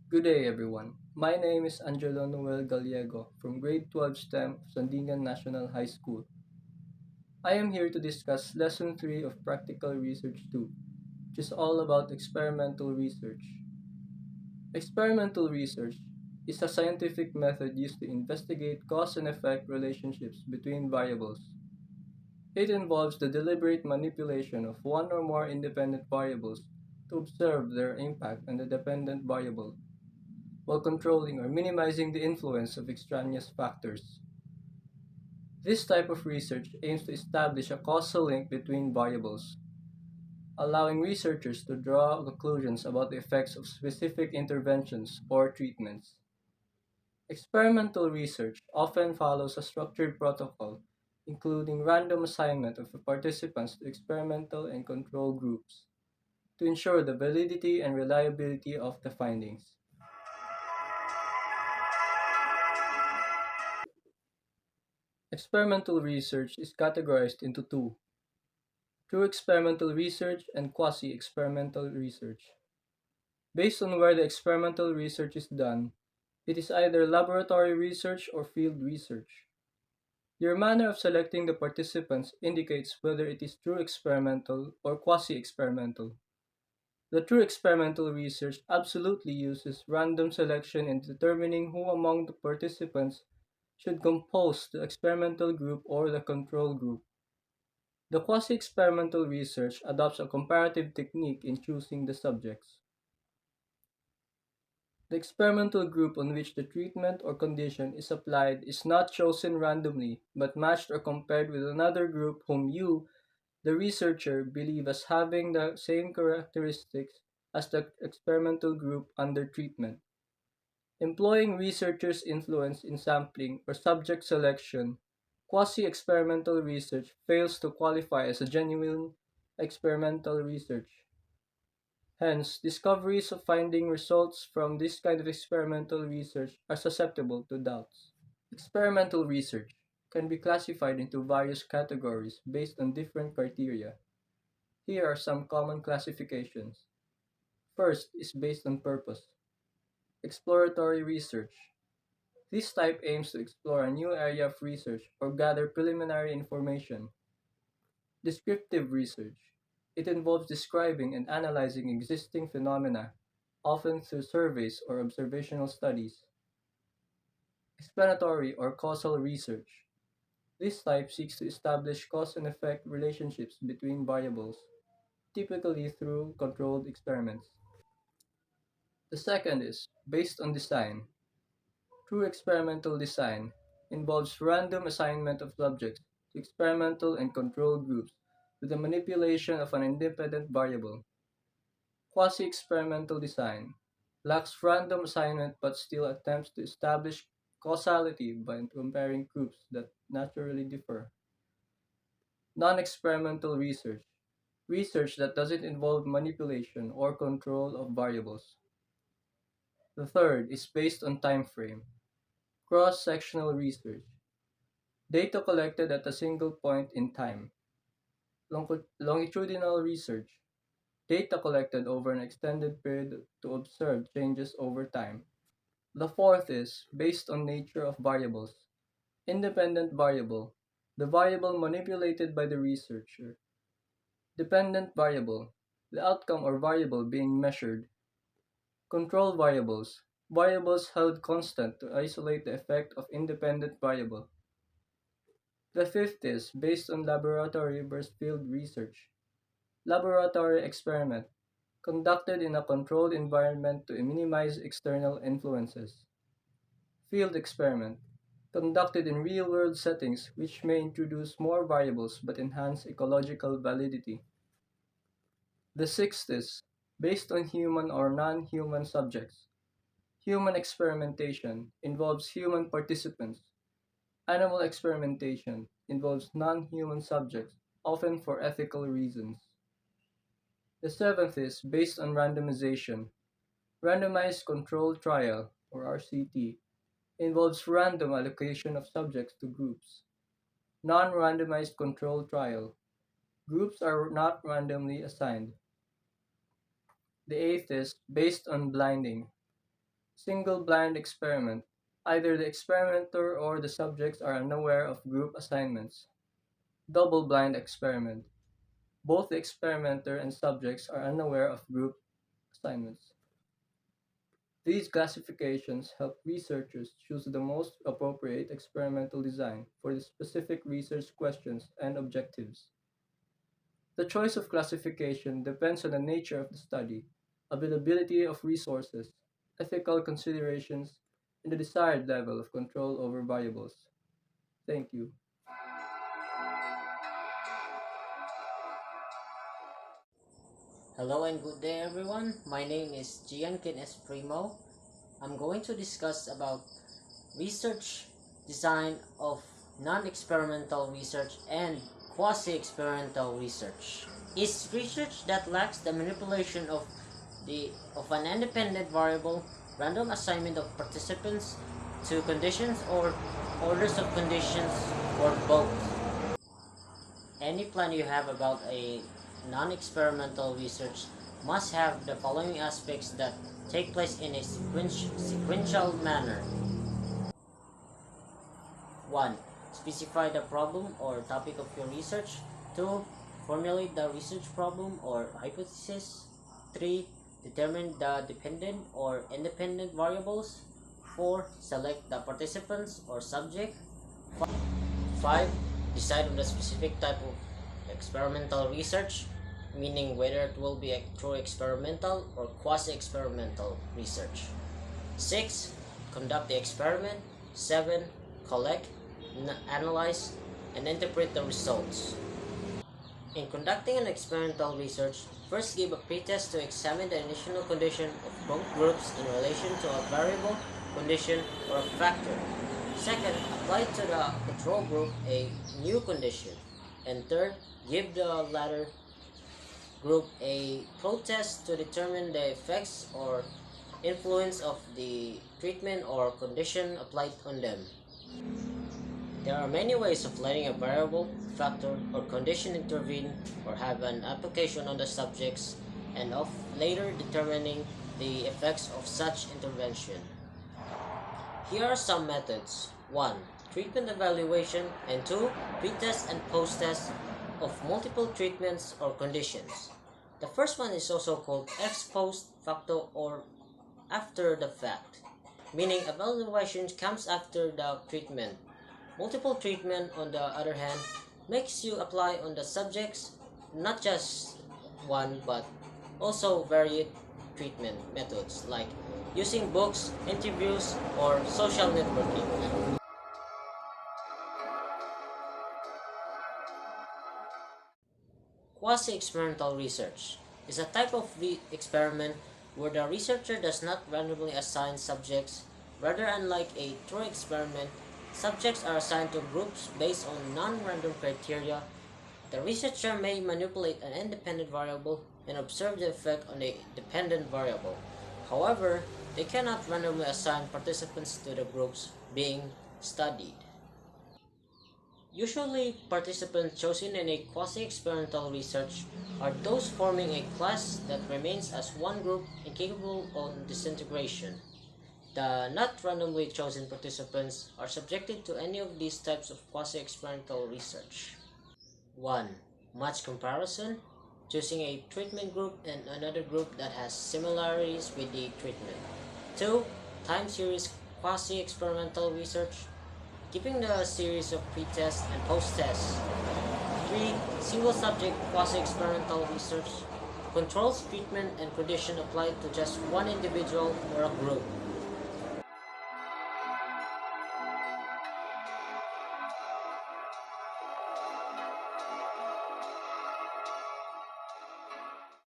Good day, everyone. My name is Angelo Noel Gallego from Grade 12 STEM, Sandigan National High School. I am here to discuss Lesson 3 of Practical Research 2, which is all about experimental research. Experimental research is a scientific method used to investigate cause and effect relationships between variables. It involves the deliberate manipulation of one or more independent variables to observe their impact on the dependent variable, while controlling or minimizing the influence of extraneous factors. This type of research aims to establish a causal link between variables, allowing researchers to draw conclusions about the effects of specific interventions or treatments. Experimental research often follows a structured protocol, including random assignment of the participants to experimental and control groups, to ensure the validity and reliability of the findings. Experimental research is categorized into two: true experimental research and quasi-experimental research. Based on where the experimental research is done, it is either laboratory research or field research. Your manner of selecting the participants indicates whether it is true experimental or quasi-experimental. The true experimental research absolutely uses random selection in determining who among the participants should compose the experimental group or the control group. The quasi-experimental research adopts a comparative technique in choosing the subjects. The experimental group on which the treatment or condition is applied is not chosen randomly, but matched or compared with another group whom you, the researcher, believe as having the same characteristics as the experimental group under treatment. Employing researchers' influence in sampling or subject selection, quasi-experimental research fails to qualify as a genuine experimental research. Hence, discoveries of finding results from this kind of experimental research are susceptible to doubts. Experimental research can be classified into various categories based on different criteria. Here are some common classifications. First is based on purpose. Exploratory research. This type aims to explore a new area of research or gather preliminary information. Descriptive research. It involves describing and analyzing existing phenomena, often through surveys or observational studies. Explanatory or causal research. This type seeks to establish cause and effect relationships between variables, typically through controlled experiments. The second is based on design. True experimental design involves random assignment of subjects to experimental and control groups with the manipulation of an independent variable. Quasi-experimental design lacks random assignment but still attempts to establish causality by comparing groups that naturally differ. Non-experimental research. Research that doesn't involve manipulation or control of variables. The third is based on time frame. Cross-sectional research. Data collected at a single point in time. Longitudinal research. Data collected over an extended period to observe changes over time. The fourth is based on nature of variables. Independent variable. The variable manipulated by the researcher. Dependent variable. The outcome or variable being measured. Control variables. Variables held constant to isolate the effect of independent variable. The fifth is based on laboratory versus field research. Laboratory experiment conducted in a controlled environment to minimize external influences. Field experiment conducted in real-world settings which may introduce more variables but enhance ecological validity. The sixth is based on human or non-human subjects. Human experimentation involves human participants. Animal experimentation involves non-human subjects, often for ethical reasons. The seventh is based on randomization. Randomized controlled trial, or RCT, Involves random allocation of subjects to groups. Non-randomized control trial. Groups are not randomly assigned. The eighth is based on blinding. Single blind experiment. Either the experimenter or the subjects are unaware of group assignments. Double blind experiment. Both the experimenter and subjects are unaware of group assignments. These classifications help researchers choose the most appropriate experimental design for the specific research questions and objectives. The choice of classification depends on the nature of the study, availability of resources, ethical considerations, and the desired level of control over variables. Thank you. Hello and good day everyone. My name is Giankin S. Primo. I'm going to discuss about research design of non-experimental research and quasi-experimental research. Is research that lacks the manipulation of an independent variable, random assignment of participants to conditions or orders of conditions, or both? Any plan you have about a non-experimental research must have the following aspects that take place in a sequential manner. 1. Specify the problem or topic of your research. 2. Formulate the research problem or hypothesis. 3. Determine the dependent or independent variables. 4. Select the participants or subject. 5. Decide on the specific type of experimental research, meaning whether it will be a true experimental or quasi-experimental research. 6. Conduct the experiment. 7. Collect, analyze, and interpret the results. In conducting an experimental research, first give a pretest to examine the initial condition of both groups in relation to a variable, condition, or a factor. Second, apply to the control group a new condition. And third, give the latter group a protest to determine the effects or influence of the treatment or condition applied on them. There are many ways of letting a variable, factor, or condition intervene or have an application on the subjects, and of later determining the effects of such intervention. Here are some methods. 1. Treatment evaluation, and 2. Pretest and post-test of multiple treatments or conditions. The first one is also called ex post facto or after the fact, meaning evaluation comes after the treatment. Multiple treatment, on the other hand, makes you apply on the subjects not just one but also varied treatment methods like using books, interviews, or social networking. Quasi-experimental research is a type of experiment where the researcher does not randomly assign subjects. Rather, unlike a true experiment, subjects are assigned to groups based on non-random criteria. The researcher may manipulate an independent variable and observe the effect on a dependent variable. However, they cannot randomly assign participants to the groups being studied. Usually, participants chosen in a quasi-experimental research are those forming a class that remains as one group incapable of disintegration. The not randomly chosen participants are subjected to any of these types of quasi-experimental research. 1. Match comparison, choosing a treatment group and another group that has similarities with the treatment. 2. Time series quasi-experimental research, keeping the series of pre-test and post-test. 3. Single subject quasi-experimental research, controls treatment and condition applied to just one individual or a group.